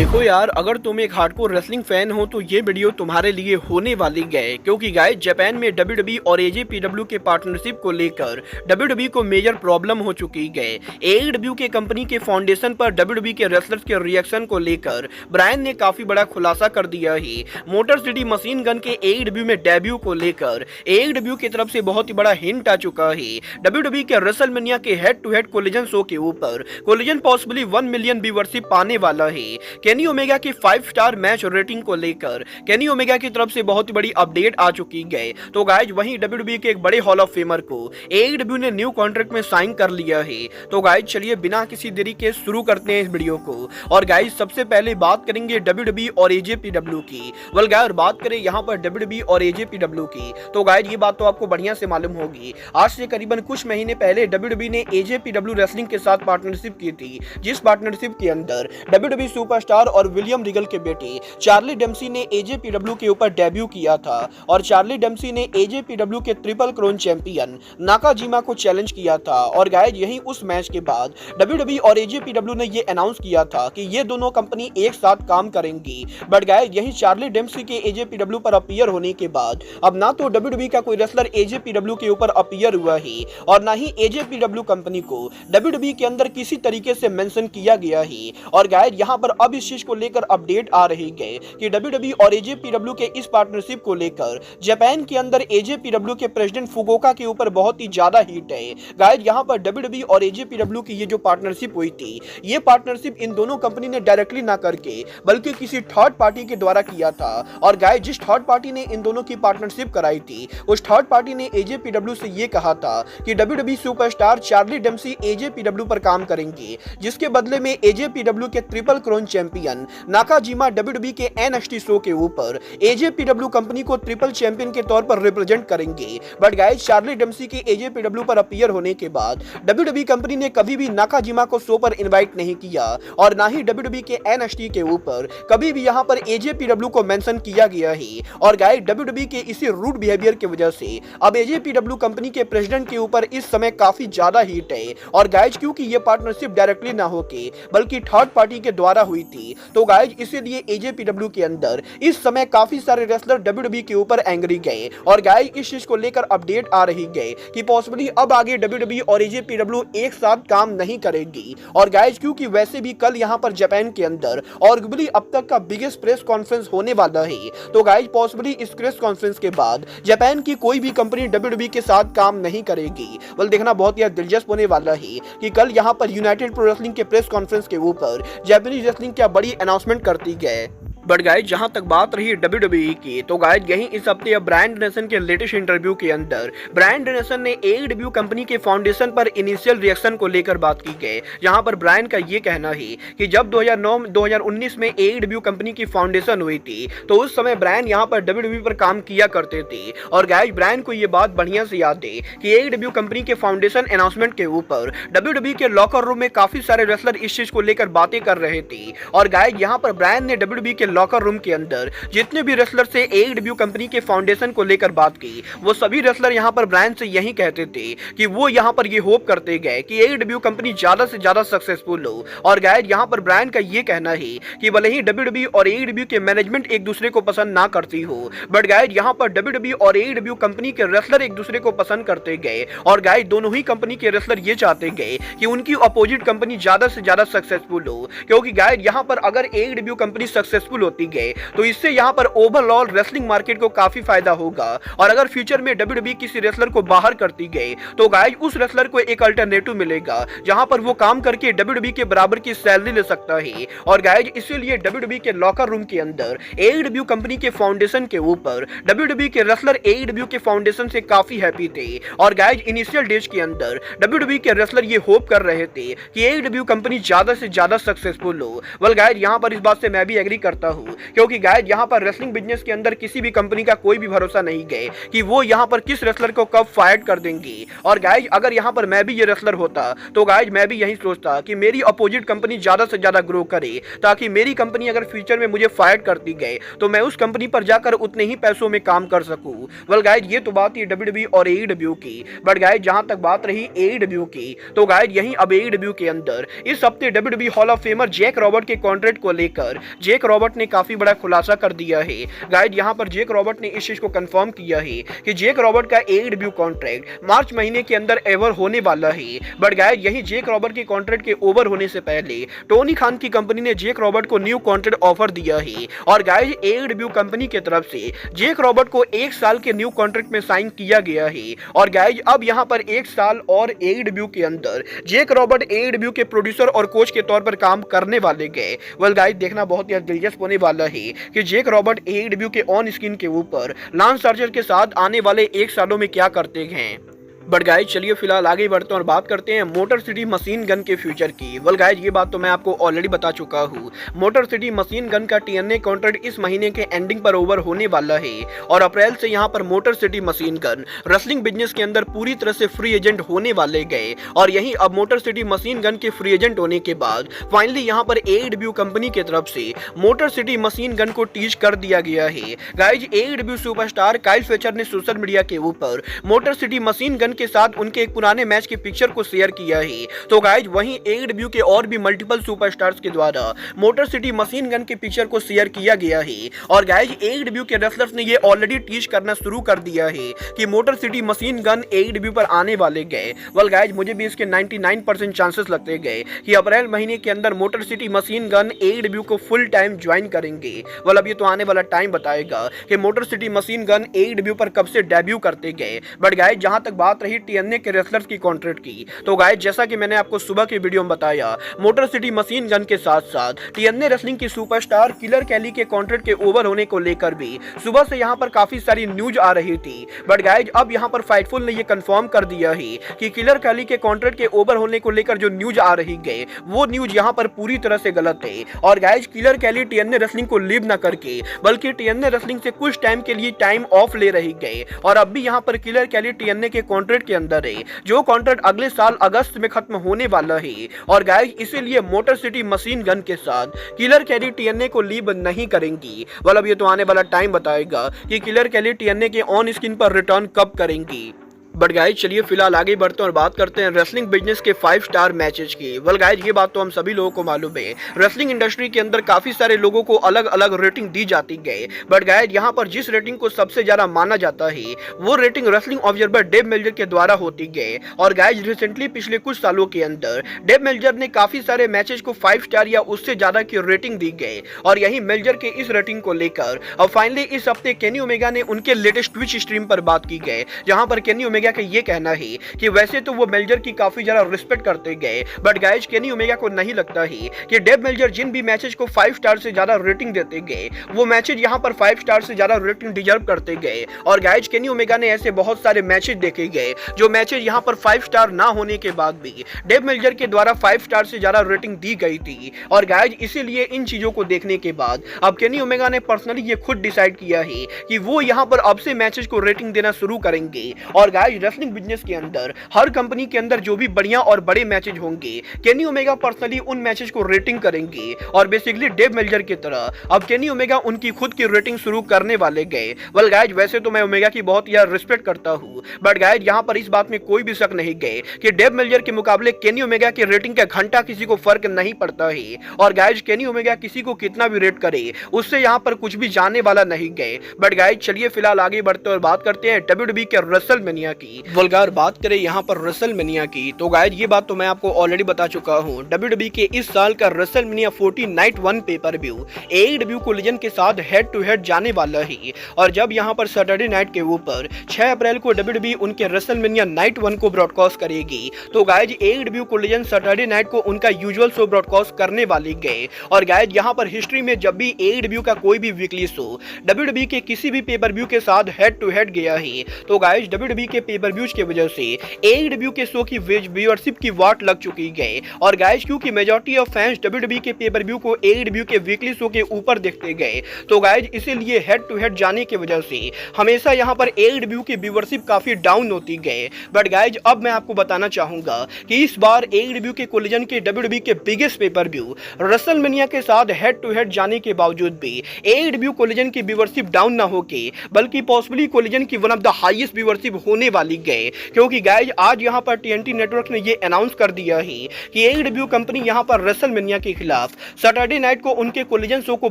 देखो यार, अगर तुम एक हार्डकोर रेसलिंग फैन हो तो ये वीडियो तुम्हारे लिए होने वाली है, क्योंकि गाइस जापान में WWE और AJPW के पार्टनरशिप को लेकर WWE को मेजर प्रॉब्लम हो चुकी है। AEW के कंपनी के फाउंडेशन पर WWE के रेसलर्स के रिएक्शन को लेकर ब्रायन ने काफी बड़ा खुलासा कर दिया है। मोटर सिटी मशीन गन के AEW में डेब्यू को लेकर AEW की तरफ से बहुत ही बड़ा हिंट आ चुका है। WWE के रेसलमेनिया के head to head collision show के ऊपर कोलिजन पॉसिबली 1 मिलियन व्यूअरशिप पाने वाला है। केनी ओमेगा की 5 स्टार मैच रेटिंग को लेकर केनी ओमेगा की तरफ से बहुत ही बड़ी अपडेट आ चुकी है। तो गाइज वहीं WWE के एक बड़े हॉल ऑफ फेमर को AEW ने न्यू कॉन्ट्रैक्ट में साइन कर लिया है। तो गाइज चलिए बिना किसी देरी के शुरू करते हैं इस वीडियो को। और गाइज सबसे पहले बात करेंगे WWE और AJPW की। वेल गाइस बात करें यहाँ पर WWE और AJPW की, तो गाइज ये बात तो आपको बढ़िया से मालूम होगी। आज से करीबन कुछ महीने पहले WWE ने AJPW रेसलिंग के साथ पार्टनरशिप की थी, जिस पार्टनरशिप के अंदर WWE सुपरस्टार और विलियम रिगल के बेटे चार्ली डेम्सी ने AJPW के ऊपर डेब्यू किया था। और चार्ली डेम्सी ने AJPW के ट्रिपल क्राउन चैंपियन नाकाजिमा को चैलेंज किया था। और गाइज यही उस मैच के बाद WWE और AJPW ने ये अनाउंस किया था कि ये दोनों कंपनी एक साथ काम करेंगी। बट गाइज यही चार्ली डेम्सी के AJPW पर अपीयर होने के बाद अब ना तो WWE का कोई रेसलर AJPW के ऊपर अपीयर हुआ है और ना ही AJPW कंपनी को WWE के अंदर किसी तरीके से मेंशन किया गया है। और गाइज यहाँ पर अब इस चीज को लेकर अपडेट आ रही है कि WWE और AJPW के इस पार्टनरशिप को लेकर जापान के अंदर AJPW के प्रेसिडेंट फुगोका के ऊपर बहुत ही ज्यादा हीट है। गाइज यहाँ पर WWE और AJPW की ये जो पार्टनरशिप हुई थी, ये पार्टनरशिप इन दोनों कंपनी ने डायरेक्टली ना करके बल्कि किसी थर्ड पार्टी के द्वारा किया था। और गाइज जिस थर्ड पार्टी ने इन दोनों की पार्टनरशिप कराई थी, उस थर्ड पार्टी ने AJPW से ये कहा था कि WWE superstar Charlie Dempsey AJPW पर काम करेंगे, जिसके बदले में AJPW के triple crown champion Nakajima WWE के NXT शो के ऊपर AJPW कंपनी को ट्रिपल चैंपियन के तौर पर रिप्रेजेंट करेंगे। बट गाइस चार्ली डेम्सी के AJPW पर अपीयर होने के बाद WWE कंपनी ने कभी भी नाकाजिमा को शो पर इनवाइट नहीं किया और ना ही WWE के NXT के ऊपर कभी भी यहां पर AJPW को मेंशन किया गया है। और गाइस WWE के इसी रूड बिहेवियर की वजह से अब AJPW कंपनी के प्रेसिडेंट के ऊपर इस समय काफी ज्यादा हीट है। और गाइस क्योंकि ये पार्टनरशिप डायरेक्टली ना होके बल्कि थर्ड पार्टी के द्वारा हुई थी, तो गाइज इसीलिए AJPW के अंदर इस समय काफी सारे रेसलर WWE के ऊपर एंग्री गए। और गाइज इस चीज को लेकर अपडेट आ रही है कि पॉसिबली अब आगे WWE और AJPW एक साथ काम नहीं करेगी। और गाइज क्योंकि वैसे भी कल यहां पर जापान के अंदर आर्गुबली अब तक का बिगेस्ट प्रेस कॉन्फ्रेंस होने वाला है, तो गाइज पॉसिबली इस प्रेस कॉन्फ्रेंस के बाद जापान की कोई भी कंपनी WWE के साथ काम नहीं करेगी। बल देखना बहुत ही दिलचस्प होने वाला है कि कल यहां पर यूनाइटेड प्रो रेसलिंग के प्रेस कॉन्फ्रेंस के ऊपर जापानीज रेसलिंग क्या बड़ी अनाउंसमेंट करती है। बट गाइज जहां तक बात रही WWE की, तो गाइज यही इस हफ्ते अब ब्रायन डेनिसन के लेटेस्ट इंटरव्यू के अंदर ब्रायन डेनिसन ने AEW कंपनी के फाउंडेशन पर इनिशियल रिएक्शन को लेकर बात की है। जहां पर ब्रायन का ये कहना है कि जब 2009-2019 में AEW कंपनी की फाउंडेशन हुई थी, तो उस समय ब्रायन यहां पर WWE पर काम किया करते थे। और गाइज ब्रायन को ये बात बढ़िया से याद है कि AEW कंपनी के फाउंडेशन अनाउंसमेंट के ऊपर WWE के लॉकर रूम में काफी सारे रेसलर इस चीज को लेकर बातें कर रहे थे। और गाइज यहाँ पर ब्रायन ने WWE के लॉकर रूम के अंदर जितने भी रेसलर से AEW कंपनी के फाउंडेशन को लेकर बात की, वो सभी रेसलर यहां पर ब्रायन से यही कहते थे कि वो यहां पर ये होप करते गए कि AEW कंपनी ज्यादा से ज्यादा सक्सेसफुल हो। और गाइस यहां पर ब्रायन का ये कहना है कि भले ही WWE और AEW के मैनेजमेंट एक दूसरे को पसंद ना करती हो, बट गाइस यहां पर WWE और AEW कंपनी के रेसलर एक दूसरे को पसंद करते गए। और गाइस दोनों ही कंपनी के रेसलर ये चाहते गए कि उनकी अपोजिट कंपनी ज्यादा से ज्यादा सक्सेसफुल हो, क्योंकि गाइस यहां पर अगर AEW कंपनी सक्सेसफुल होती गए तो इससे यहां पर ओवरऑल रेसलिंग मार्केट को काफी फायदा होगा। और अगर फ्यूचर में WWE किसी रेसलर को बाहर करती गए, तो गाइस उस रेसलर को एक अल्टरनेटिव मिलेगा जहां पर वो काम करके WWE के बराबर की सैलरी ले सकता है। और गाइस इसीलिए WWE के लॉकर रूम के अंदर AEW कंपनी के फाउंडेशन के ऊपर WWE के रेसलर AEW के फाउंडेशन से काफी हैप्पी थे। और गाइस इनिशियल डेज के अंदर WWE के रेसलर ये होप कर रहे थे कि AEW कंपनी ज्यादा से ज्यादा सक्सेसफुल हो। वेल गाइस यहां पर इस बात से मैं भी एग्री करता हूँ, क्योंकि गाइज यहाँ पर रेसलिंग बिजनेस के अंदर किसी भी कंपनी का कोई भी भरोसा नहीं गए कि वो यहाँ पर किस रेसलर को कब फायर कर देंगी। और गाइज अगर यहाँ पर मैं भी ये रेसलर होता तो गाइज मैं भी यही सोचता कि मेरी अपोजिट कंपनी ज्यादा से ज्यादा ग्रो करे, ताकि मेरी कंपनी अगर फ्यूचर में मुझे फायर करती गए तो मैं उस कंपनी पर जाकर उतने ही पैसों में काम कर सकूं। वेल गाइज ये तो बात थी WWE और AEW की, बट गाइज जहां तक बात रही AEW की तो गाइज यहीं अब AEW के अंदर इस हफ्ते WWE hall of famer Jack Robert के कॉन्ट्रैक्ट को लेकर जैक रॉबर्ट ने काफी बड़ा खुलासा कर दिया है। गाइज यहां पर जैक रॉबर्ट ने इस चीज को कंफर्म किया है कि जैक रॉबर्ट का AEW कॉन्ट्रैक्ट मार्च महीने के अंदर एवर होने वाला है। बट गाइज यहीं जैक रॉबर्ट के कॉन्ट्रैक्ट के ओवर होने से पहले टोनी खान की कंपनी ने जैक रॉबर्ट को न्यू कॉन्ट्रैक्ट ऑफर दिया है और गाइज AEW कंपनी की तरफ से जैक रॉबर्ट को 1 साल के न्यू कॉन्ट्रैक्ट में साइन किया गया है। और गाइज अब यहां पर 1 साल और AEW के अंदर जैक रॉबर्ट AEW के प्रोड्यूसर और कोच के तौर पर काम करने वाले गए। वेल गाइज देखना बहुत ही दिलचस्प होने वाला है कि जैक रॉबर्ट AEW के ऑन स्क्रीन के ऊपर लांस आर्चर के साथ आने वाले 1 सालों में क्या करते हैं। बट गाइज चलिए फिलहाल आगे बढ़ते हैं और बात करते हैं मोटर सिटी मशीन गन के फ्यूचर की। वेल गाइज ये बात तो मैं आपको ऑलरेडी बता चुका हूँ, मोटर सिटी मशीन गन का TNA कॉन्ट्रैक्ट इस महीने के एंडिंग पर ओवर होने वाला है और अप्रैल से यहाँ पर motor city machine gun wrestling business के अंदर पूरी तरह से फ्री एजेंट होने वाले गए। और यही अब मोटर सिटी मशीन गन के फ्री एजेंट होने के बाद फाइनली यहाँ पर AEW कंपनी की तरफ से मोटर सिटी मशीन गन को टीच कर दिया गया है। Guys AEW superstar Kyle Fletcher ने सोशल मीडिया के ऊपर मोटर सिटी मशीन गन के साथ उनके एक पुराने मैच की पिक्चर को शेयर किया है। तो गाइज वहीं AEW के और भी मल्टीपल सुपरस्टार्स के द्वारा मोटर सिटी मशीन गन की पिक्चर को शेयर किया गया है। और गाइज AEW के रेसलर्स ने ये ऑलरेडी टीच करना शुरू कर दिया है कि motor city machine gun AEW पर आने वाले गए। वेल गाइज मुझे भी इसके 99% चांसेस लगते गए कि अप्रैल महीने के अंदर motor city machine gun AEW को फुल टाइम ज्वाइन करेंगे। वेल अब ये तो आने वाला टाइम बताएगा कि motor city machine gun AEW पर कब से डेब्यू करते गए। बट गाइज जहां तक बात रही TNA के रेसलर्स की कॉन्ट्रैक्ट की तो गाइज जैसा कि मैंने आपको सुबह की वीडियो में बताया, मोटर सिटी मशीन गन के साथ साथ TNA रेसलिंग की सुपरस्टार किलर कैली के कॉन्ट्रैक्ट के ओवर होने को लेकर भी सुबह से यहां पर काफी सारी न्यूज आ रही थी। बट गाइज अब यहां पर फाइटफुल ने यह कंफर्म कर दिया है कि किलर कैली के कॉन्ट्रैक्ट के ओवर होने को लेकर जो न्यूज आ रही गए वो न्यूज यहां पर पूरी तरह से गलत है। और गाइज किलर कैली TNA रेसलिंग को लीव न करके बल्कि TNA रेसलिंग से कुछ टाइम के लिए टाइम ऑफ ले रही गए और अब भी यहां पर किलर कैली TNA के कॉन्ट्रैक्ट के अंदर है, जो कॉन्ट्रैक्ट अगले साल अगस्त में खत्म होने वाला है। और गाइज इसीलिए मोटर सिटी मशीन गन के साथ किलर कैली TNA को लीव नहीं करेंगी। मतलब ये तो आने वाला टाइम बताएगा कि किलर कैली TNA के ऑन स्क्रीन पर रिटर्न कब करेंगी। बट गाइज चलिए फिलहाल आगे बढ़ते हैं और बात करते हैं रेसलिंग बिजनेस के 5 स्टार मैचेस की। वेल गाइज ये बात तो हम सभी लोगों को मालूम है, रेसलिंग इंडस्ट्री के अंदर काफी सारे लोगों को अलग अलग रेटिंग दी जाती है। बट गाइज यहाँ पर जिस रेटिंग को सबसे ज्यादा माना जाता है वो rating wrestling observer Dave Meltzer के द्वारा होती है। और गाइज रिसेंटली पिछले कुछ सालों के अंदर डेव मेल्जर ने काफी सारे मैचेस को 5 स्टार या उससे ज्यादा की रेटिंग दी गई। और यही मेल्जर के इस रेटिंग को लेकर अब फाइनली इस हफ्ते केनी ओमेगा ने उनके लेटेस्ट ट्विच स्ट्रीम पर बात की गई, जहां पर केनी ओमेगा का ये कहना है कि वैसे तो वो मेल्जर की काफी ज्यादा रिस्पेक्ट करते गए, बट गाइज केनी ओमेगा को नहीं लगता है कि डेव मेल्जर जिन भी मैचेस को 5 स्टार से ज्यादा रेटिंग देते गए वो मैचेस यहां पर 5 स्टार से ज्यादा रेटिंग डिजर्व करते गए। और गाइज केनी ओमेगा ने ऐसे बहुत सारे मैचेस देखे गए जो मैचेस यहां पर 5 स्टार ना होने के बाद भी डेव मेल्जर के द्वारा 5 स्टार से ज्यादा रेटिंग दी गई थी। और गाइज इसीलिए इन चीजों को देखने के बाद अब केनी ओमेगा ने पर्सनली ये खुद डिसाइड किया है कि वो यहां पर अब से मैचेस को रेटिंग देना शुरू करेंगे। और गाइज रेसलिंग बिजनेस के अंदर हर कंपनी के अंदर जो भी बढ़िया और बड़े मैचेस होंगे केनी ओमेगा पर्सनली उन मैचेस को रेटिंग करेंगे। और बेसिकली डेव मेल्जर की तरह अब केनी ओमेगा उनकी खुद की रेटिंग शुरू करने वाले गए। वेल गाइज वैसे तो मैं ओमेगा की बहुत यार रिस्पेक्ट करता हूं, बट गाइज यहां पर इस बात में कोई भी शक नहीं गए कि डेव मेल्जर के मुकाबले केनी ओमेगा की रेटिंग का घंटा किसी को फर्क नहीं पड़ता है। और गाइज केनी ओमेगा किसी को कितना भी रेट करे उससे यहां पर कुछ भी जाने वाला नहीं गए। बट गाइज चलिए फिलहाल आगे बढ़ते और बात करते हैं WWE के रेसलमेनिया की। वल्गार बात करें यहाँ पर रेसलमेनिया की तो गाइज ये बात तो मैं आपको ऑलरेडी बता चुका हूँ, WWE के इस साल का WrestleMania 40 night 1 pay per view AEW collision के साथ हेड टू हेड जाने वाला है। और जब यहाँ पर सैटरडे नाइट के ऊपर 6 अप्रैल को WWE उनके रेसलमेनिया नाइट 1 को ब्रॉडकास्ट करेगी तो guys AEW collision Saturday night को उनका यूजुअल शो ब्रॉडकास्ट करने वाली गए। और गाइज यहाँ पर हिस्ट्री में जब भी AEW का कोई भी वीकली शो WWE के किसी भी पेपर व्यू के साथ हेड टू हेड गया है तो गाइज WWE के पेपर व्यूज की वजह से AEW के शो की व्यूअरशिप की वाट लग चुकी है। और गाइस क्योंकि मेजॉरिटी ऑफ फैंस WWE के पेपर व्यू को AEW के वीकली शो के ऊपर देखते गए, तो गाइस इसीलिए हेड टू हेड जाने की वजह से हमेशा यहाँ पर AEW की व्यूअरशिप काफी डाउन होती गए। बट गाइस अब मैं आपको बताना चाहूंगा कि इस बार AEW के कोलिजन के WWE के बिगेस्ट पेपर व्यू रेसलमेनिया के साथ हेड टू हेड जाने के बावजूद भी AEW कोलिजन की व्यूअरशिप डाउन ना होके बल्कि पॉसिबली कोलिजन की one of the highest viewership होने वाली गए। क्योंकि गाइस आज यहाँ पर TNT नेटवर्क ने ये अनाउंस कर दिया है कि AEW कंपनी यहाँ पर रेसलमेनिया के खिलाफ सैटरडे नाइट को उनके कोलिजन शो को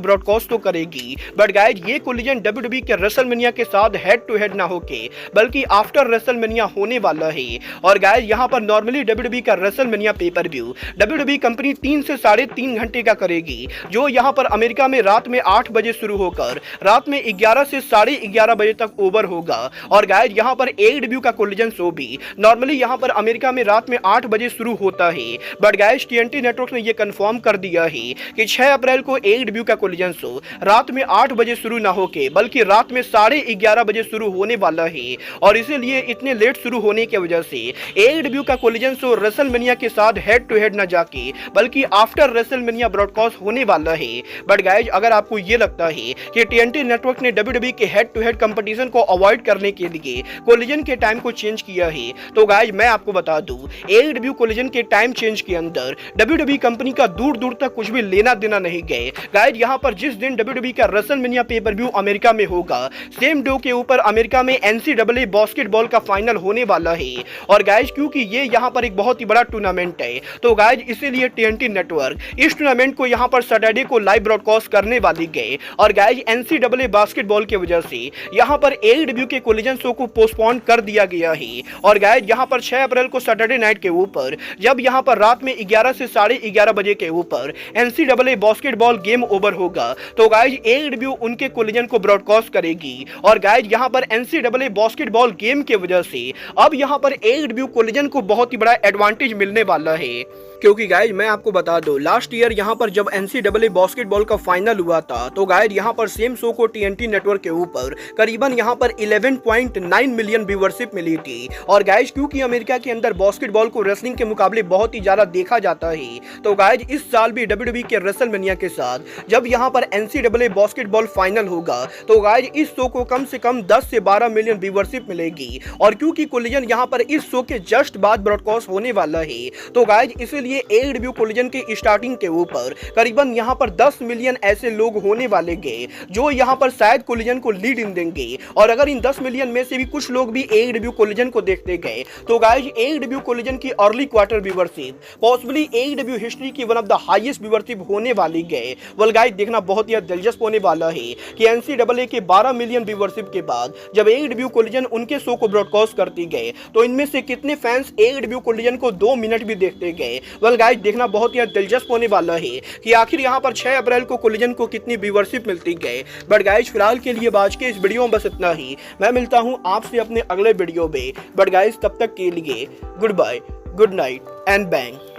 ब्रॉडकास्ट तो करेगी, बट गाइस ये कोलिजन WWE के रेसलमेनिया के साथ हेड टू हेड ना होके बल्कि आफ्टर रेसलमेनिया होने वाला है। और गाइस यहाँ पर नॉर्मली WWE का WrestleMania pay per view WWE company 3 से 3.5 घंटे का करेगी, जो यहाँ पर अमेरिका में रात में 8 बजे शुरू होकर रात में 11 से 11:30 बजे तक ओवर होगा। और गाइस यहाँ पर AEW का कोलिजन शो भी नॉर्मली यहाँ पर अमेरिका में रात में 8 बजे शुरू होता है, बट गाइस TNT नेटवर्क ने यह कंफर्म कर दिया है कि 6 अप्रैल को AEW का कोलिजन शो रात में 8 बजे शुरू ना होके बल्कि रात में 11:30 बजे शुरू होने वाला है। और इसीलिए इतने लेट शुरू होने की वजह से AEW का कोलिजन शो रेसलमेनिया के साथ हेड टू हेड ना जाके बल्कि आफ्टर रेसलमेनिया ब्रॉडकास्ट होने वाला है। बट गाइस अगर आपको ये लगता है कि TNT नेटवर्क ने WWE के हेड टू हेड कंपटीशन को अवॉइड करने के लिए कोलिजन के टाइम को चेंज किया है, तो गाइस मैं आपको बता दूं AEW कोलिजन के टाइम चेंज के अंदर WWE कंपनी का दूर दूर तक कुछ भी लेना देना नहीं गए। गाइस यहाँ पर जिस दिन WWE का रेसलमेनिया पेपर व्यू अमेरिका में होगा, सेम डे के ऊपर अमेरिका में NCAA बास्केटबॉल का फाइनल होने वाला है। और गाइस क्योंकि ये यहाँ पर एक बहुत ही बड़ा टूर्नामेंट है, तो गाइस इसीलिए TNT नेटवर्क इस टूर्नामेंट को यहाँ पर सैटरडे को लाइव ब्रॉडकास्ट करने वाली गए। और गाइस NCAA बास्केटबॉल की वजह से यहाँ पर AEW के कोलिजन शो को पोस्टपोन कर दिया गया है। और गाइस यहाँ पर 6 अप्रैल को सैटरडे नाइट के ऊपर जब यहाँ पर रात में 11 से 11:30 बजे के ऊपर NCAA बास्केटबॉल गेम ओवर होगा, तो गाइस AEW उनके कोलिजन को ब्रॉडकास्ट करेगी। और गाइस यहाँ पर NCAA बास्केटबॉल गेम की वजह से अब यहाँ पर AEW कोलिजन को बहुत ही बड़ा एडवांटेज मिलने वाला है। क्योंकि गाइज मैं आपको बता दूं लास्ट ईयर यहाँ पर जब NCAA बास्केटबॉल का फाइनल हुआ था, तो गाइज यहाँ पर सेम शो को TNT नेटवर्क के ऊपर करीबन यहाँ पर 11.9 मिलियन व्यूअरशिप मिली थी। और गाइज क्योंकि अमेरिका के अंदर बास्केटबॉल को रेसलिंग के मुकाबले बहुत ही ज्यादा देखा जाता है, तो गाइज इस साल भी WWE के रेसलमेनिया के साथ जब यहाँ पर NCAA बास्केटबॉल फाइनल होगा, तो गाइज इस शो को कम से कम 10 से 12 मिलियन व्यूअरशिप मिलेगी। और क्योंकि कोलिजन यहाँ पर इस शो के जस्ट बाद ब्रॉडकास्ट होने वाला है, तो गाइज इसलिए AEW कोलिजन के स्टार्टिंग के ऊपर करीबन यहाँ पर 10 मिलियन ऐसे लोग होने वाले गए जो यहाँ पर शायद कोलिजन को लीड इन देंगे। और अगर इन 10 मिलियन में से भी कुछ लोग भी AEW कोलिजन को देखते गए, तो गाइज AEW कोलिजन की early quarter viewership possibly AEW history की one of the highest viewership होने वाली गए। वेल गाइज देखना बहुत ही दिलचस्प होने वाला है कि NCAA के 12 मिलियन व्यूअरशिप के बाद जब AEW कोलिजन उनके शो को ब्रॉडकास्ट करती गए, तो इनमें से कितने फैंस AEW कोलिजन को 2 मिनट भी देखते गए। वेल गाइस देखना बहुत ही दिलचस्प होने वाला है कि आखिर यहाँ पर 6 अप्रैल को कोलिजन को कितनी व्यूअरशिप मिलती गए। बट गाइस फिलहाल के लिए आज के इस वीडियो में बस इतना ही। मैं मिलता हूँ आपसे अपने अगले वीडियो में। बट गाइस तब तक के लिए good bye, good night and bang.